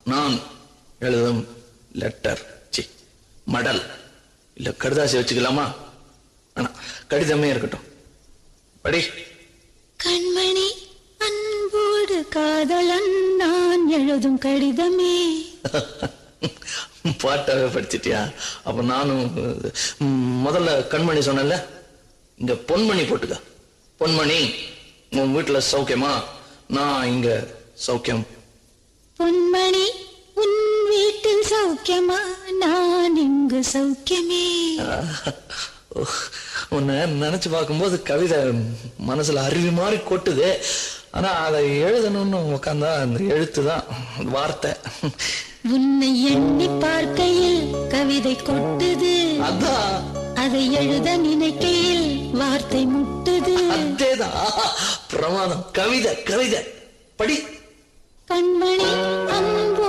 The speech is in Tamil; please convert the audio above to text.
நான் எழுதும் லெட்டர், சி மடல், இல்ல கடுதாசி வச்சுக்கலாமா? ஆனா கடிதமே இருக்கட்டும். படி. கண்மணி அன்போடு காதலன் நான் எழுதும் கடிதமே. பாட்டாவே படிச்சிட்டியா? அப்ப நானும் முதல்ல கண்மணி சொன்னல, இங்க பொன்மணி போட்டுக்க. பொன்மணி, உன் வீட்டுல சௌக்கியமா? நான் இங்க சௌக்கியம். பொன்மணி, உன் வீட்டில் சௌக்கியமா? நான் இங்கு சௌக்கியமே. உன்னை நினைச்சு பார்க்கும்போது கவிதை மனசுல அருவி மாதிரி கொட்டுது. ஆனா அதை எழுதணும்னு உட்காந்தா அந்த எழுத்துதான் வார்த்தை. உன்னை எண்ணி பார்க்கையில் கவிதை கொட்டுது, அதான் அதை எழுத நினைக்கையில் வார்த்தை முட்டுது. அதேதான் பிரமாதம். கவிதை கவிதை படி. கண்மணி அன்பு